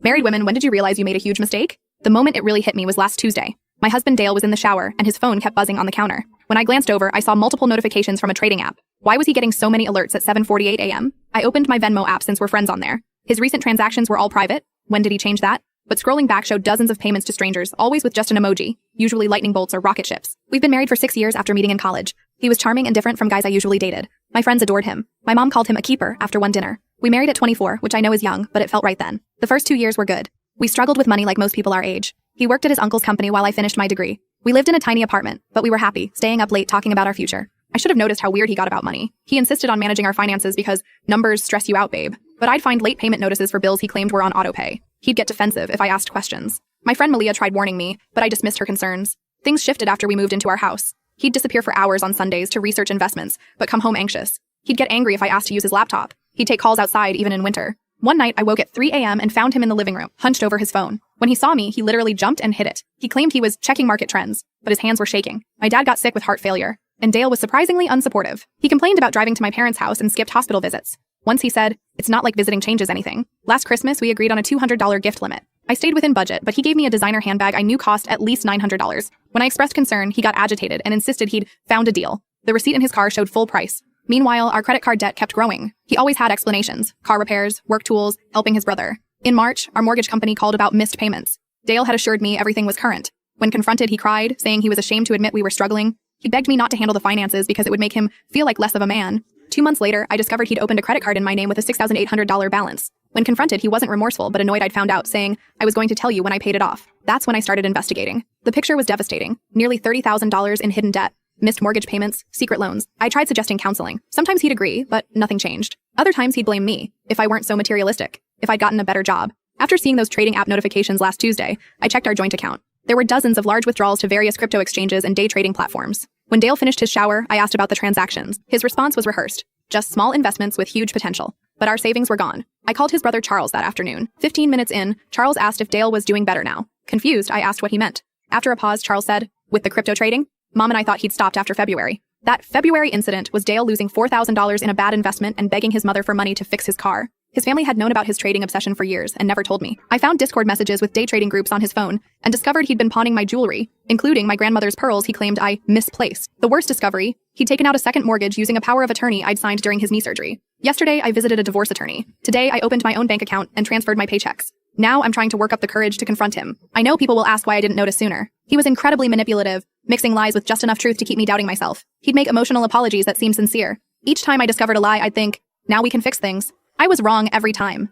Married women, when did you realize you made a huge mistake? The moment it really hit me was last Tuesday. My husband Dale was in the shower, and his phone kept buzzing on the counter. When I glanced over, I saw multiple notifications from a trading app. Why was he getting so many alerts at 7:48 a.m.? I opened my Venmo app since we're friends on there. His recent transactions were all private. When did he change that? But scrolling back showed dozens of payments to strangers, always with just an emoji, usually lightning bolts or rocket ships. We've been married for 6 years after meeting in college. He was charming and different from guys I usually dated. My friends adored him. My mom called him a keeper after one dinner. We married at 24, which I know is young, but it felt right then. The first 2 years were good. We struggled with money like most people our age. He worked at his uncle's company while I finished my degree. We lived in a tiny apartment, but we were happy, staying up late talking about our future. I should have noticed how weird he got about money. He insisted on managing our finances because numbers stress you out, babe. But I'd find late payment notices for bills he claimed were on autopay. He'd get defensive if I asked questions. My friend Malia tried warning me, but I dismissed her concerns. Things shifted after we moved into our house. He'd disappear for hours on Sundays to research investments, but come home anxious. He'd get angry if I asked to use his laptop. He'd take calls outside even in winter. One night, I woke at 3 a.m. and found him in the living room, hunched over his phone. When he saw me, he literally jumped and hid it. He claimed he was checking market trends, but his hands were shaking. My dad got sick with heart failure, and Dale was surprisingly unsupportive. He complained about driving to my parents' house and skipped hospital visits. Once he said, "It's not like visiting changes anything." Last Christmas, we agreed on a $200 gift limit. I stayed within budget, but he gave me a designer handbag I knew cost at least $900. When I expressed concern, he got agitated and insisted he'd found a deal. The receipt in his car showed full price. Meanwhile, our credit card debt kept growing. He always had explanations: car repairs, work tools, helping his brother. In March, our mortgage company called about missed payments. Dale had assured me everything was current. When confronted, he cried, saying he was ashamed to admit we were struggling. He begged me not to handle the finances because it would make him feel like less of a man. 2 months later, I discovered he'd opened a credit card in my name with a $6,800 balance. When confronted, he wasn't remorseful, but annoyed I'd found out, saying, "I was going to tell you when I paid it off." That's when I started investigating. The picture was devastating. Nearly $30,000 in hidden debt. Missed mortgage payments, secret loans. I tried suggesting counseling. Sometimes he'd agree, but nothing changed. Other times he'd blame me, if I weren't so materialistic, if I'd gotten a better job. After seeing those trading app notifications last Tuesday, I checked our joint account. There were dozens of large withdrawals to various crypto exchanges and day trading platforms. When Dale finished his shower, I asked about the transactions. His response was rehearsed. Just small investments with huge potential. But our savings were gone. I called his brother Charles that afternoon. 15 minutes in, Charles asked if Dale was doing better now. Confused, I asked what he meant. After a pause, Charles said, "With the crypto trading?" Mom and I thought he'd stopped after February. That February incident was Dale losing $4,000 in a bad investment and begging his mother for money to fix his car. His family had known about his trading obsession for years and never told me. I found Discord messages with day trading groups on his phone and discovered he'd been pawning my jewelry, including my grandmother's pearls he claimed I misplaced. The worst discovery, he'd taken out a second mortgage using a power of attorney I'd signed during his knee surgery. Yesterday, I visited a divorce attorney. Today, I opened my own bank account and transferred my paychecks. Now I'm trying to work up the courage to confront him. I know people will ask why I didn't notice sooner. He was incredibly manipulative, mixing lies with just enough truth to keep me doubting myself. He'd make emotional apologies that seemed sincere. Each time I discovered a lie, I'd think, now we can fix things. I was wrong every time.